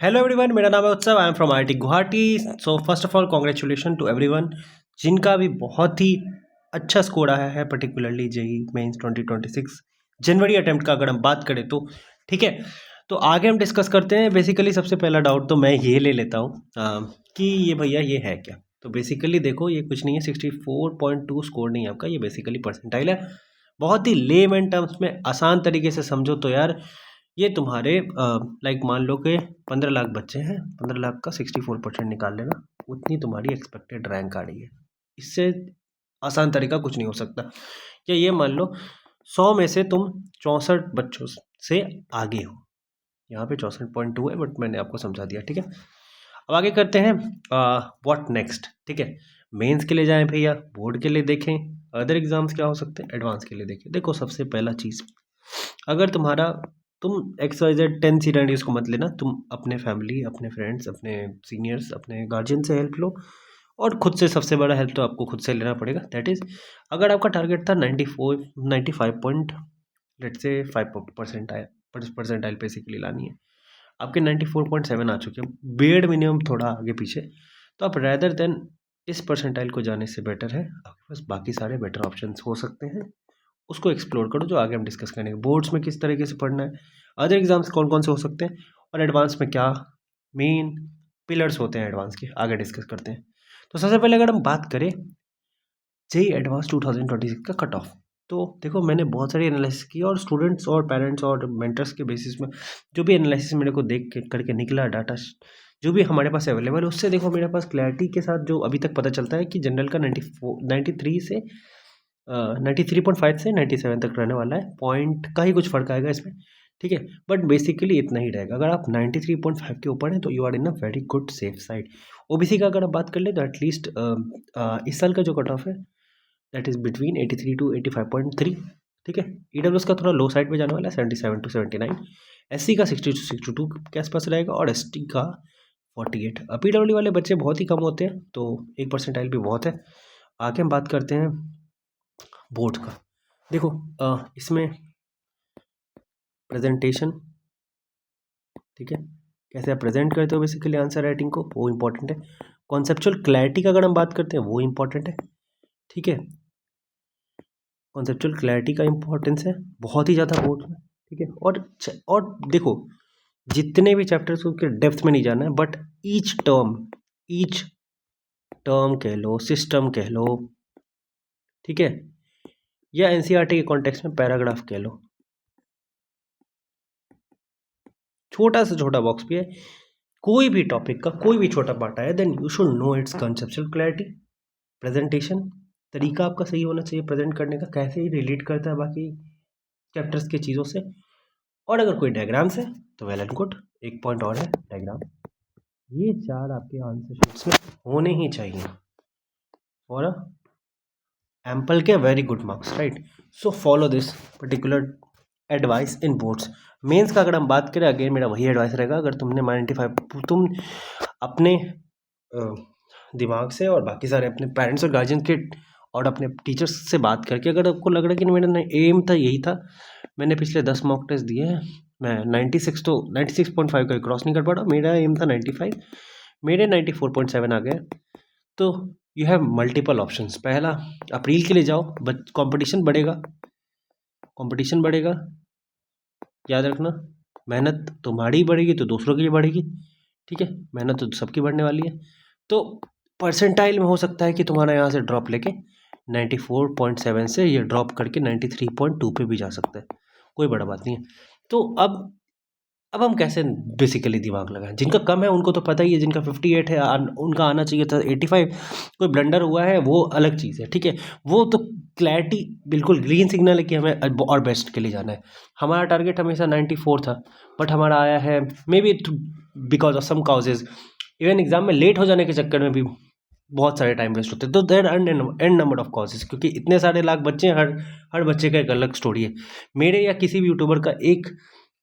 Hello everyone, मेरा नाम है Utsav. I am from IIT Guwahati. So first of all congratulation to everyone जिनका भी बहुत ही अच्छा स्कोर आया है, पर्टिकुलरली जेई मेंस 2026 जनवरी अटेम्प्ट का अगर हम बात करें तो ठीक है। तो आगे हम डिस्कस करते हैं। बेसिकली सबसे पहला डाउट तो मैं ये ले लेता हूँ कि ये भैया ये है क्या। तो बेसिकली देखो, ये कुछ नहीं है, 64.2 स्कोर नहीं है आपका, ये बेसिकली परसेंटाइल है। बहुत ही लेमैन टर्म्स में आसान तरीके से समझो तो यार, ये तुम्हारे लाइक मान लो कि 15 लाख बच्चे हैं, 15 लाख का 64% निकाल लेना, उतनी तुम्हारी एक्सपेक्टेड रैंक आ रही है। इससे आसान तरीका कुछ नहीं हो सकता। या ये मान लो 100 में से तुम 64 बच्चों से आगे हो। यहाँ पे 64.2 है, बट मैंने आपको समझा दिया, ठीक है। अब आगे करते हैं व्हाट नेक्स्ट, ठीक है। मेंस के लिए जाएं भैया, बोर्ड के लिए देखें, अदर एग्जाम्स क्या हो सकते हैं, एडवांस के लिए देखें। देखो सबसे पहला चीज़, अगर तुम्हारा तुम XYZ 10 सीटेंडीज को मत लेना, तुम अपने फैमिली, अपने फ्रेंड्स, अपने सीनियर्स, अपने गार्जियन से हेल्प लो, और खुद से सबसे बड़ा हेल्प तो आपको खुद से लेना पड़ेगा। दैट इज़, अगर आपका टारगेट था 95 पॉइंट, लेट से 5% परसेंटाइल बेसिकली लानी है, आपके 94.7 आ चुके हैं, बेड मिनिमम थोड़ा आगे पीछे, तो आप रैदर देन इस परसेंटाइल को जाने से बेटर है आपके पास बाकी सारे बेटर ऑप्शंस हो सकते हैं। उसको एक्सप्लोर करो, जो आगे हम डिस्कस करेंगे। बोर्ड्स में किस तरीके से पढ़ना है, अदर एग्जाम्स कौन कौन से हो सकते हैं, और एडवांस में क्या मेन पिलर्स होते हैं एडवांस के, आगे डिस्कस करते हैं। तो सबसे पहले अगर हम बात करें जेई एडवांस 2026 का कट ऑफ, तो देखो मैंने बहुत सारी एनालिसिस की, और स्टूडेंट्स और पेरेंट्स और मेंटर्स के बेसिस में जो भी एनालिसिस मेरे को देख के करके निकला डाटा, जो भी हमारे पास अवेलेबल है, उससे देखो मेरे पास क्लैरिटी के साथ जो अभी तक पता चलता है कि जनरल का 93 से 93.5 से 97 तक रहने वाला है। पॉइंट का ही कुछ फर्क आएगा इसमें, ठीक है, बट बेसिकली इतना ही रहेगा। अगर आप 93.5 के ऊपर हैं तो you are in a very good safe side. OBC का अगर आप बात कर ले तो एटलीस्ट इस साल का जो कट ऑफ है दैट इज़ बिटवीन 83 टू 85.3, ठीक है। ईडब्ल्यूएस का थोड़ा लो साइड पे जाने वाला है, 77 टू 79। एससी का 60 टू 62 के आसपास रहेगा, और एसटी का 48। पीडब्ल्यू वाले बच्चे बहुत ही कम होते हैं, तो 1% भी बहुत है। आगे हम बात करते हैं बोर्ड का। देखो इसमें प्रेजेंटेशन, ठीक है, कैसे आप प्रेजेंट करते हो बेसिकली आंसर राइटिंग को, वो इंपॉर्टेंट है। कॉन्सेप्चुअल क्लैरिटी का अगर हम बात करते हैं, वो इंपॉर्टेंट है, ठीक है। कॉन्सेप्चुअल क्लैरिटी का इंपॉर्टेंस है बहुत ही ज़्यादा बोर्ड में, ठीक है। और देखो, जितने भी चैप्टर्स के डेप्थ में नहीं जाना है, बट ईच टर्म कह लो, सिस्टम कह लो, ठीक है, या एनसीईआरटी के कॉन्टेक्स्ट में पैराग्राफ कह लो, छोटा से छोटा बॉक्स भी है, कोई भी टॉपिक का कोई भी छोटा पार्ट आया, then you should know its conceptual clarity. Presentation तरीका आपका सही होना चाहिए प्रेजेंट करने का, कैसे ही रिलेट करता है बाकी चैप्टर्स की चीज़ों से। और अगर कोई डायग्राम्स है तो वेल एंड गुड, एक पॉइंट और है डायग्राम। ये चार आपके आंसर शीट्स में होने ही चाहिए और एम्पल के very good marks, right. So follow this particular advice in boards. Mains का अगर हम बात करें, अगेन मेरा वही एडवाइस रहेगा, अगर तुमने 95, तुम अपने दिमाग से और बाकी सारे अपने पेरेंट्स और गार्जियन के और अपने टीचर्स से बात करके, अगर आपको लग रहा है कि मेरा एम था यही था, मैंने पिछले 10 मॉक टेस्ट दिए हैं, मैं 96.5 का क्रॉस नहीं कर पा रहा, मेरा एम था 95, मेरे 94.7 आ गए, तो यू हैव मल्टीपल ऑप्शंस। पहला, अप्रैल के लिए जाओ, बट कंपटीशन बढ़ेगा, याद रखना, मेहनत तुम्हारी बढ़ेगी तो दूसरों की भी बढ़ेगी, ठीक है, मेहनत तो सबकी बढ़ने वाली है। तो परसेंटाइल में हो सकता है कि तुम्हारा यहाँ से ड्रॉप लेके 94.7 से ये ड्रॉप करके 93.2 पे भी जा सकता है, कोई बड़ा बात नहीं है। तो अब हम कैसे बेसिकली दिमाग लगाएं, जिनका कम है उनको तो पता ही है, जिनका 58 है उनका आना चाहिए था 85, कोई ब्लंडर हुआ है वो अलग चीज़ है, ठीक है। वो तो क्लैरिटी बिल्कुल ग्रीन सिग्नल है कि हमें और बेस्ट के लिए जाना है। हमारा टारगेट हमेशा 94 था, बट हमारा आया है maybe because of some causes, even exam में लेट हो जाने के चक्कर में भी बहुत सारे टाइम वेस्ट होते हैं, तो there and number of causes, क्योंकि इतने सारे लाख बच्चे हैं, हर बच्चे का एक अलग स्टोरी है। मेरे या किसी भी यूट्यूबर का एक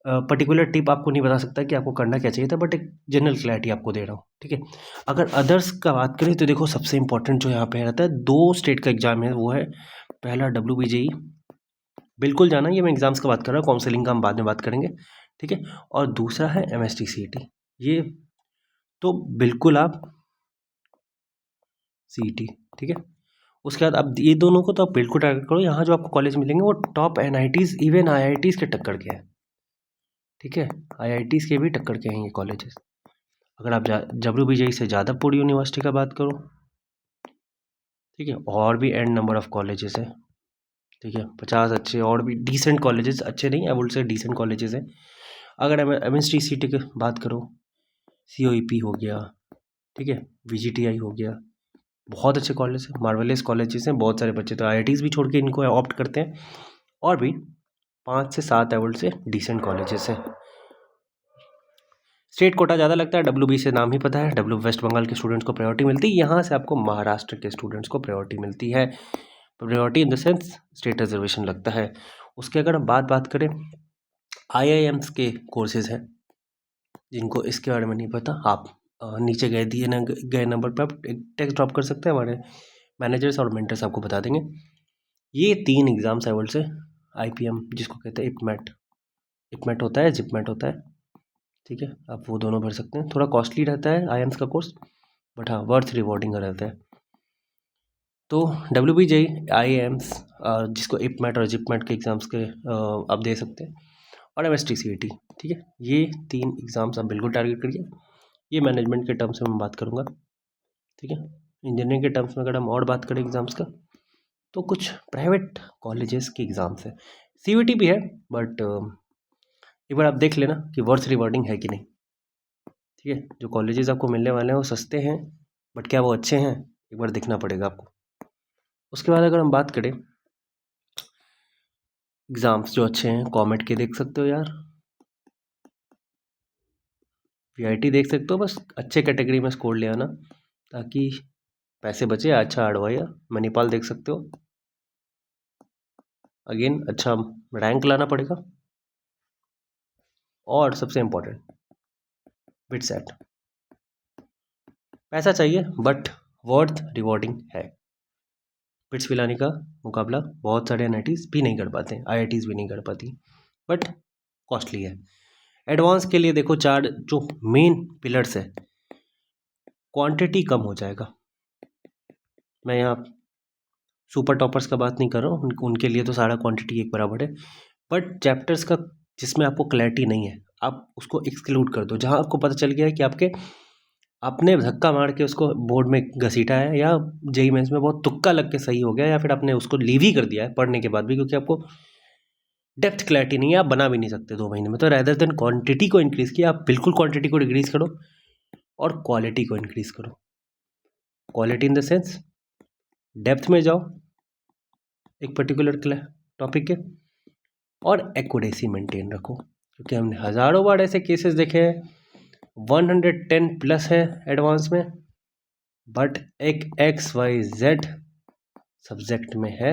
पर्टिकुलर टिप आपको नहीं बता सकता कि आपको करना क्या चाहिए था, बट एक जनरल क्लैरिटी आपको दे रहा हूँ, ठीक है। अगर अदर्स का बात करें तो देखो सबसे इंपॉर्टेंट जो यहाँ पे रहता है, 2 स्टेट का एग्जाम है, वो है पहला WBJE, बिल्कुल जाना, ये मैं एग्जाम्स का बात कर रहा हूँ, काउंसलिंग का हम बाद में बात करेंगे, ठीक है, और दूसरा है MST CET। ये तो बिल्कुल आप CET, ठीक है। उसके बाद अब ये दोनों को तो आप बिल्कुल टारगेट करो। यहाँ जो आपको कॉलेज मिलेंगे वो टॉप NITs, इवन IITs के टक्कर के हैं, ठीक है। IITs के भी टक्कर के हैं ये कॉलेजेस। अगर आप WBJE से जादवपुर यूनिवर्सिटी का बात करो, ठीक है, और भी एंड नंबर ऑफ कॉलेजेस है, ठीक है, 50 अच्छे और भी डिसेंट कॉलेजेस, अच्छे नहीं, I would say decent colleges हैं। अगर MST की बात करो, COEP हो गया, ठीक है, VGTI हो गया, बहुत अच्छे कॉलेज हैं, मार्वलेस कॉलेजेस हैं। बहुत सारे बच्चे तो IITs भी छोड़ के इनको ऑप्ट करते हैं। और भी 5 से 7 I would say decent colleges हैं। स्टेट कोटा ज़्यादा लगता है, WB से नाम ही पता है, वेस्ट बंगाल के स्टूडेंट्स को प्रायोरिटी मिलती है। यहाँ से आपको महाराष्ट्र के स्टूडेंट्स को प्रायोरिटी मिलती है। Priority in the sense state reservation लगता है। उसके अगर हम बात करें, IIMs के कोर्सेज हैं, जिनको इसके बारे में नहीं पता, आप नीचे गए नंबर पर आप एक टेक्स्ट ड्रॉप कर सकते हैं, हमारे मैनेजर्स और मेंटर्स आपको बता देंगे। ये 3 एग्ज़ाम्स है वर्ल्ड से, IPM जिसको कहते हैं इपमेट होता है, जिपमेट होता है, ठीक है, आप वो दोनों भर सकते हैं। थोड़ा कॉस्टली रहता है IIMs का कोर्स, बट हाँ वर्थ रिवॉर्डिंग रहता है। तो WBJE, IIMs, जिसको इपमेट और जिपमेट के एग्ज़ाम्स के आप दे सकते हैं, और MST CET, ठीक है, ये 3 एग्ज़ाम्स आप बिल्कुल टारगेट करिए। ये मैनेजमेंट के टर्म्स में मैं बात करूँगा, ठीक है। इंजीनियरिंग के टर्म्स में अगर हम और बात करें एग्ज़ाम्स का, तो कुछ प्राइवेट कॉलेजेस के एग्ज़ाम्स हैं, CVT भी है, बट एक बार आप देख लेना कि वर्थ रिवॉर्डिंग है कि नहीं, ठीक है। जो कॉलेजेस आपको मिलने वाले हैं वो सस्ते हैं, बट क्या वो अच्छे हैं, एक बार देखना पड़ेगा आपको। उसके बाद अगर हम बात करें एग्ज़ाम्स जो अच्छे हैं, कॉमेट के देख सकते हो यार, VIT देख सकते हो, बस अच्छे कैटेगरी में स्कोर ले आना ताकि पैसे बचे। अच्छा अडवाया, मणिपाल देख सकते हो, अगेन अच्छा रैंक लाना पड़ेगा। और सबसे इम्पोर्टेंट बिटसेट, पैसा चाहिए बट वर्थ रिवॉर्डिंग है। बिट्स पिलाने का मुकाबला बहुत सारे NITs भी नहीं कर पाते, IITs भी नहीं कर पाती, बट कॉस्टली है। एडवांस के लिए देखो 4 जो मेन पिलर्स है, क्वांटिटी कम हो जाएगा। मैं यहाँ सुपर टॉपर्स का बात नहीं कर रहा हूँ, उनके लिए तो सारा क्वांटिटी एक बराबर है, बट चैप्टर्स का जिसमें आपको क्लैरिटी नहीं है, आप उसको एक्सक्लूड कर दो। जहाँ आपको पता चल गया है कि आपने धक्का मार के उसको बोर्ड में घसीटा है, या JEE मेंस में बहुत तुक्का लग के सही हो गया, या फिर आपने उसको लीव ही कर दिया है पढ़ने के बाद भी, क्योंकि आपको डेप्थ क्लैरिटी नहीं है, आप बना भी नहीं सकते 2 महीने में। तो रैदर देन क्वांटिटी को इंक्रीज़ किया, आप बिल्कुल क्वांटिटी को डिक्रीज़ करो और क्वालिटी को इंक्रीज़ करो। Quality in the sense depth में जाओ एक पर्टिकुलर टॉपिक के, और एक्यूरेसी मेंटेन रखो, क्योंकि हमने हज़ारों बार ऐसे केसेस देखे हैं 110 प्लस है एडवांस में, बट एक XYZ सब्जेक्ट में है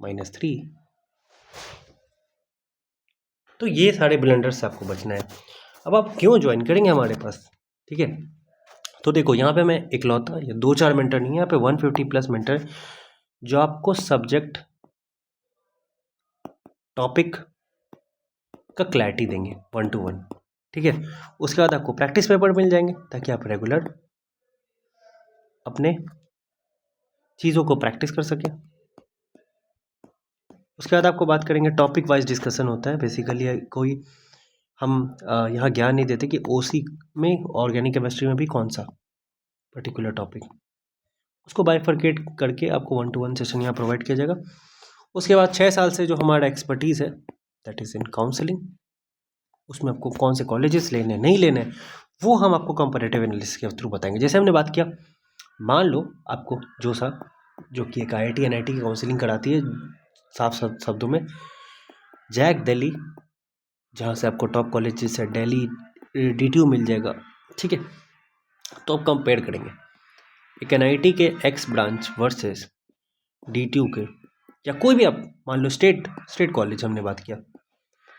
-3। तो ये सारे ब्लंडर्स से आपको बचना है। अब आप क्यों ज्वाइन करेंगे हमारे पास, ठीक है। तो देखो यहाँ पे मैं इकलौता या 2-4 मेंटर नहीं है, यहाँ पे 150 प्लस मेंटर जो आपको सब्जेक्ट टॉपिक का क्लैरिटी देंगे 1 to 1, ठीक है। उसके बाद आपको प्रैक्टिस पेपर मिल जाएंगे ताकि आप रेगुलर अपने चीज़ों को प्रैक्टिस कर सकें। उसके बाद आपको बात करेंगे, टॉपिक वाइज डिस्कशन होता है बेसिकली। कोई हम यहाँ ज्ञान नहीं देते कि OC में, ऑर्गेनिक केमिस्ट्री में भी कौन सा पर्टिकुलर टॉपिक, उसको बाइफरकेट करके आपको 1 to 1 सेशन यहाँ प्रोवाइड किया जाएगा। उसके बाद 6 साल से जो हमारा एक्सपर्टीज़ है दैट इज़ इन काउंसलिंग, उसमें आपको कौन से कॉलेजेस लेने नहीं लेने वो हम आपको कंपैरेटिव एनालिसिस के थ्रू बताएंगे। जैसे हमने बात किया, मान लो आपको जो कि एक IIT NIT की काउंसलिंग कराती है, साफ शब्दों में जैक दिल्ली, जहाँ से आपको टॉप कॉलेज जैसे दिल्ली DTU मिल जाएगा, ठीक है। तो आप कंपेयर करेंगे एक NIT के X ब्रांच वर्सेस DTU के, या कोई भी आप मान लो स्टेट कॉलेज हमने बात किया,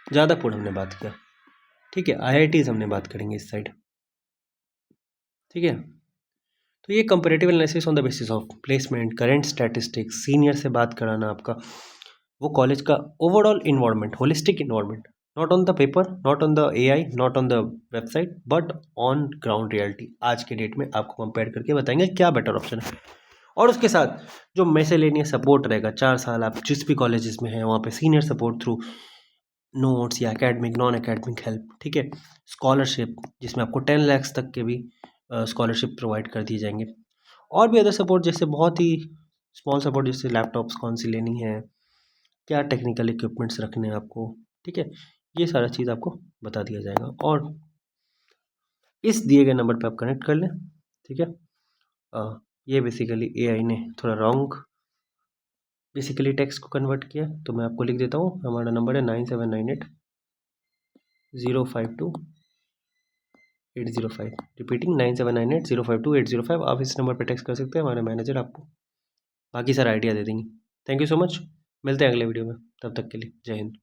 जादवपुर हमने बात किया, ठीक है, IITs हमने बात करेंगे इस साइड, ठीक है। तो ये comparative analysis on the basis of placement, current statistics, senior से बात कराना, आपका वो कॉलेज का overall environment, holistic environment, not on the paper, not on the AI, not on the website, but on ground reality. आज के date में आपको कंपेयर करके बताएंगे क्या बेटर ऑप्शन है। और उसके साथ जो मिसलेनियस सपोर्ट रहेगा, 4 साल आप जिस भी कॉलेजेस में हैं वहाँ पे सीनियर सपोर्ट थ्रू नोट्स या एकेडमिक नॉन एकेडमिक हेल्प, ठीक है, स्कॉलरशिप जिसमें आपको 10 लाख तक के भी स्कॉलरशिप प्रोवाइड कर दिए जाएंगे, और भी अदर सपोर्ट जैसे बहुत ही स्मॉल सपोर्ट जैसे लैपटॉप्स कौन सी लेनी है, क्या टेक्निकल इक्विपमेंट्स रखने हैं आपको, ठीक है, ये सारा चीज़ आपको बता दिया जाएगा। और इस दिए गए नंबर पे आप कनेक्ट कर लें, ठीक है। ये बेसिकली AI ने थोड़ा रॉन्ग बेसिकली टेक्स्ट को कन्वर्ट किया, तो मैं आपको लिख देता हूँ। हमारा नंबर है 9798 052 805, रिपीटिंग 9798 052 805। आप इस नंबर पर टेक्स्ट कर सकते हैं, हमारे मैनेजर आपको बाकी सारा आइडिया दे देंगे। थैंक यू सो मच, मिलते हैं अगले वीडियो में, तब तक के लिए जय हिंद।